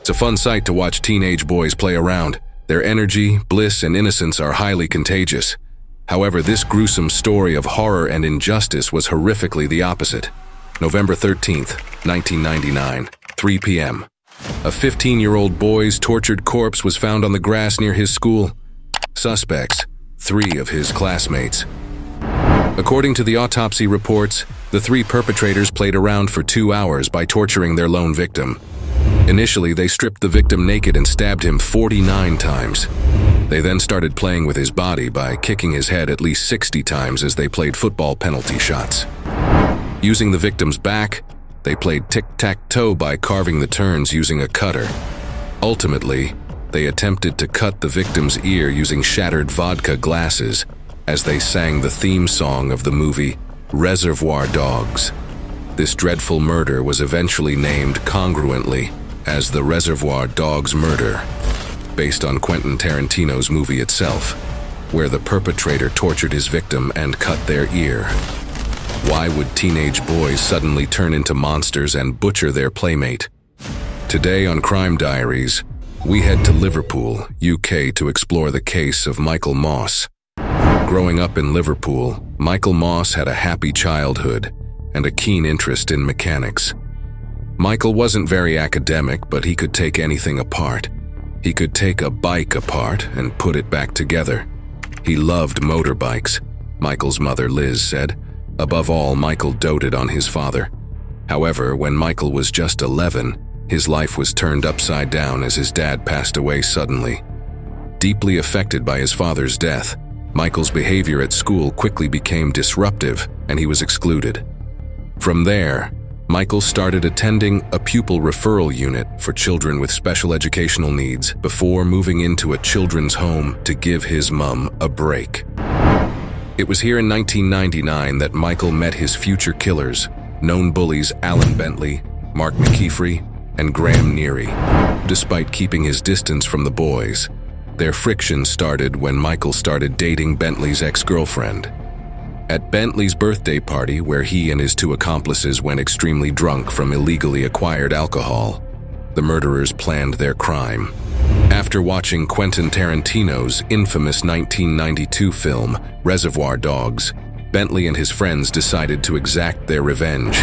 It's a fun sight to watch teenage boys play around. Their energy, bliss, and innocence are highly contagious. However, this gruesome story of horror and injustice was horrifically the opposite. November 13th, 1999, 3 p.m. A 15-year-old boy's tortured corpse was found on the grass near his school. Suspects, 3 of his classmates. According to the autopsy reports, the 3 perpetrators played around for 2 hours by torturing their lone victim. Initially, they stripped the victim naked and stabbed him 49 times. They then started playing with his body by kicking his head at least 60 times as they played football penalty shots. Using the victim's back, they played tic-tac-toe by carving the turns using a cutter. Ultimately, they attempted to cut the victim's ear using shattered vodka glasses as they sang the theme song of the movie Reservoir Dogs. This dreadful murder was eventually named congruently as the Reservoir Dogs murder, based on Quentin Tarantino's movie itself, where the perpetrator tortured his victim and cut their ear. Why would teenage boys suddenly turn into monsters and butcher their playmate? Today on Crime Diaries, we head to Liverpool, UK to explore the case of Michael Moss. Growing up in Liverpool, Michael Moss had a happy childhood and a keen interest in mechanics. Michael wasn't very academic, but he could take anything apart. He could take a bike apart and put it back together. He loved motorbikes, Michael's mother Liz said. Above all, Michael doted on his father. However, when Michael was just 11, his life was turned upside down as his dad passed away suddenly. Deeply affected by his father's death, Michael's behavior at school quickly became disruptive and he was excluded. From there, Michael started attending a pupil referral unit for children with special educational needs before moving into a children's home to give his mum a break. It was here in 1999 that Michael met his future killers, known bullies Alan Bentley, Mark McKeefrey, and Graham Neary. Despite keeping his distance from the boys, their friction started when Michael started dating Bentley's ex-girlfriend. At Bentley's birthday party, where he and his 2 accomplices went extremely drunk from illegally acquired alcohol, the murderers planned their crime. After watching Quentin Tarantino's infamous 1992 film, Reservoir Dogs, Bentley and his friends decided to exact their revenge.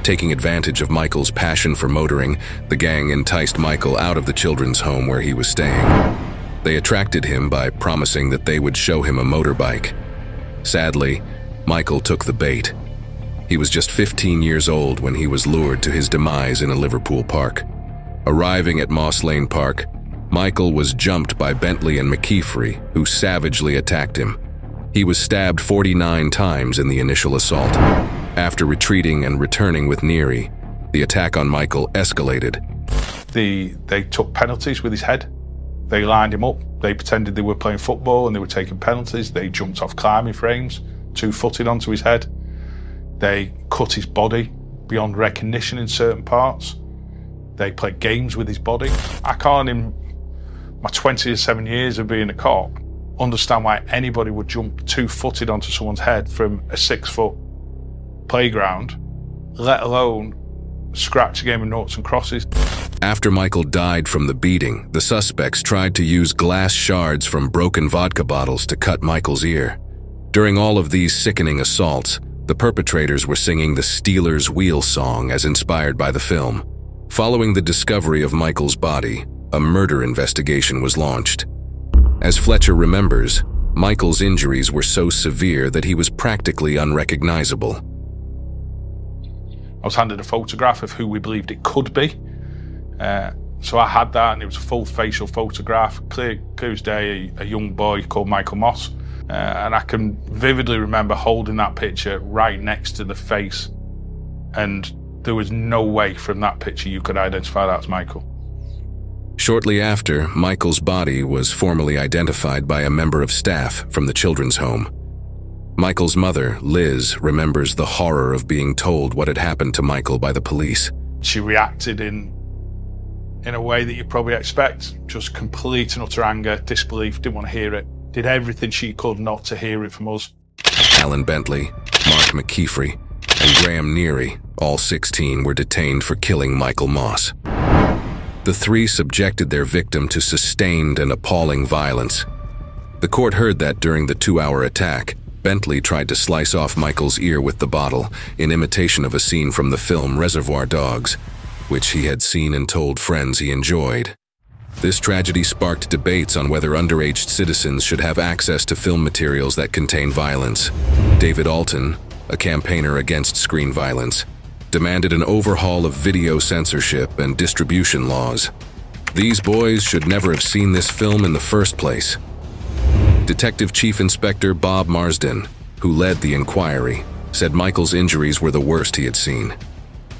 Taking advantage of Michael's passion for motoring, the gang enticed Michael out of the children's home where he was staying. They attracted him by promising that they would show him a motorbike. Sadly, Michael took the bait. He was just 15 years old when he was lured to his demise in a Liverpool park. Arriving at Moss Lane Park, Michael was jumped by Bentley and McKeefrey, who savagely attacked him. He was stabbed 49 times in the initial assault. After retreating and returning with Neary, the attack on Michael escalated. They took penalties with his head. They lined him up. They pretended they were playing football and they were taking penalties. They jumped off climbing frames, 2-footed onto his head. They cut his body beyond recognition in certain parts. They played games with his body. I can't, in my 27 years of being a cop, understand why anybody would jump 2-footed onto someone's head from a 6-foot playground, let alone scratch a game of noughts and crosses. After Michael died from the beating, the suspects tried to use glass shards from broken vodka bottles to cut Michael's ear. During all of these sickening assaults, the perpetrators were singing the Steelers' Wheel song as inspired by the film. Following the discovery of Michael's body, a murder investigation was launched. As Fletcher remembers, Michael's injuries were so severe that he was practically unrecognizable. I was handed a photograph of who we believed it could be. So I had that, and it was a full facial photograph, clear as day, a young boy called Michael Moss. And I can vividly remember holding that picture right next to the face, and there was no way from that picture you could identify that as Michael. Shortly after, Michael's body was formally identified by a member of staff from the children's home. Michael's mother, Liz, remembers the horror of being told what had happened to Michael by the police. She reacted in a way that you probably expect, just complete and utter anger, disbelief, didn't want to hear it, did everything she could not to hear it from us. Alan Bentley, Mark McKeefrey, and Graham Neary, all 16, were detained for killing Michael Moss. The three subjected their victim to sustained and appalling violence. The court heard that during the 2-hour attack, Bentley tried to slice off Michael's ear with the bottle in imitation of a scene from the film Reservoir Dogs, which he had seen and told friends he enjoyed. This tragedy sparked debates on whether underage citizens should have access to film materials that contain violence. David Alton, a campaigner against screen violence, demanded an overhaul of video censorship and distribution laws. These boys should never have seen this film in the first place. Detective Chief Inspector Bob Marsden, who led the inquiry, said Michael's injuries were the worst he had seen.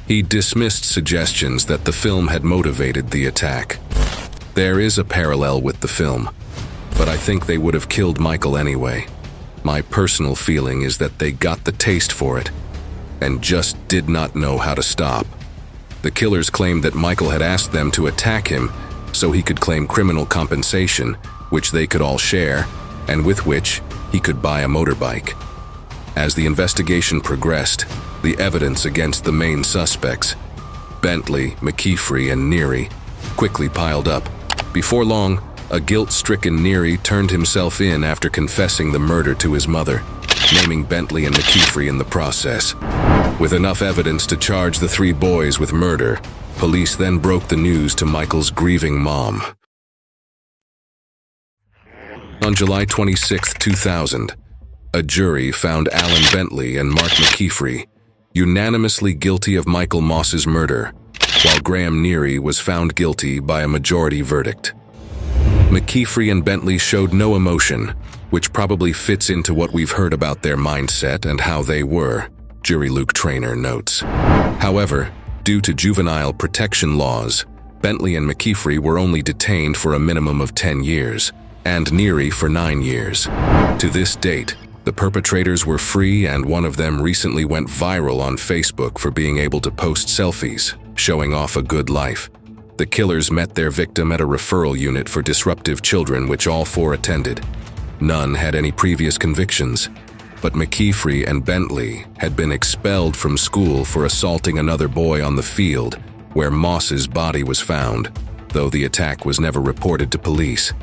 He dismissed suggestions that the film had motivated the attack. There is a parallel with the film, but I think they would have killed Michael anyway. My personal feeling is that they got the taste for it and just did not know how to stop. The killers claimed that Michael had asked them to attack him so he could claim criminal compensation, which they could all share, and with which he could buy a motorbike. As the investigation progressed, the evidence against the main suspects, Bentley, McKeefrey, and Neary, quickly piled up. Before long, a guilt-stricken Neary turned himself in after confessing the murder to his mother, naming Bentley and McKeefrey in the process. With enough evidence to charge the three boys with murder, police then broke the news to Michael's grieving mom. On July 26, 2000, a jury found Alan Bentley and Mark McKeefrey unanimously guilty of Michael Moss's murder, while Graham Neary was found guilty by a majority verdict. McKeefrey and Bentley showed no emotion, which probably fits into what we've heard about their mindset and how they were, jury Luke Traynor notes. However, due to juvenile protection laws, Bentley and McKeefrey were only detained for a minimum of 10 years, and Neary for 9 years. To this date, the perpetrators were free, and one of them recently went viral on Facebook for being able to post selfies, showing off a good life. The killers met their victim at a referral unit for disruptive children, which all four attended. None had any previous convictions, but McKeefrey and Bentley had been expelled from school for assaulting another boy on the field where Moss's body was found, though the attack was never reported to police,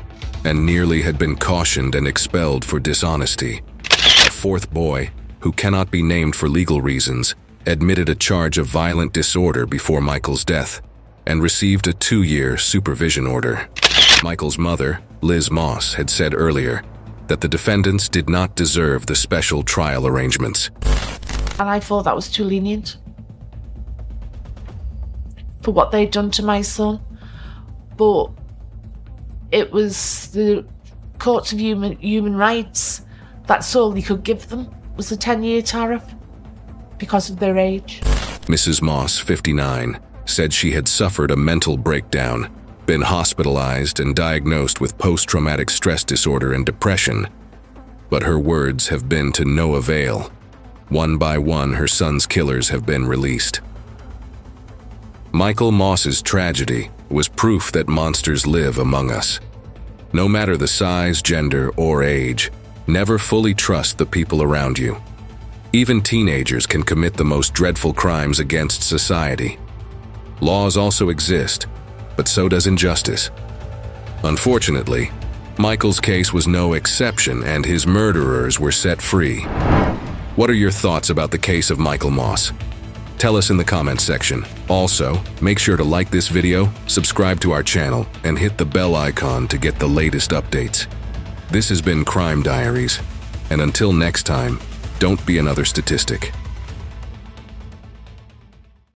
and Nearly had been cautioned and expelled for dishonesty. A fourth boy, who cannot be named for legal reasons, admitted a charge of violent disorder before Michael's death and received a 2-year supervision order. Michael's mother, Liz Moss, had said earlier that the defendants did not deserve the special trial arrangements. And I thought that was too lenient for what they'd done to my son. But it was the courts of human rights that's all they could give them, was a 10-year tariff because of their age. Mrs. Moss, 59, said she had suffered a mental breakdown, been hospitalized and diagnosed with post-traumatic stress disorder and depression. But her words have been to no avail. One by one, her son's killers have been released. Michael Moss's tragedy was proof that monsters live among us. No matter the size, gender, or age, never fully trust the people around you. Even teenagers can commit the most dreadful crimes against society. Laws also exist, but so does injustice. Unfortunately, Michael's case was no exception, and his murderers were set free. What are your thoughts about the case of Michael Moss? Tell us in the comments section. Also, make sure to like this video, subscribe to our channel, and hit the bell icon to get the latest updates. This has been Crime Diaries, and until next time, don't be another statistic.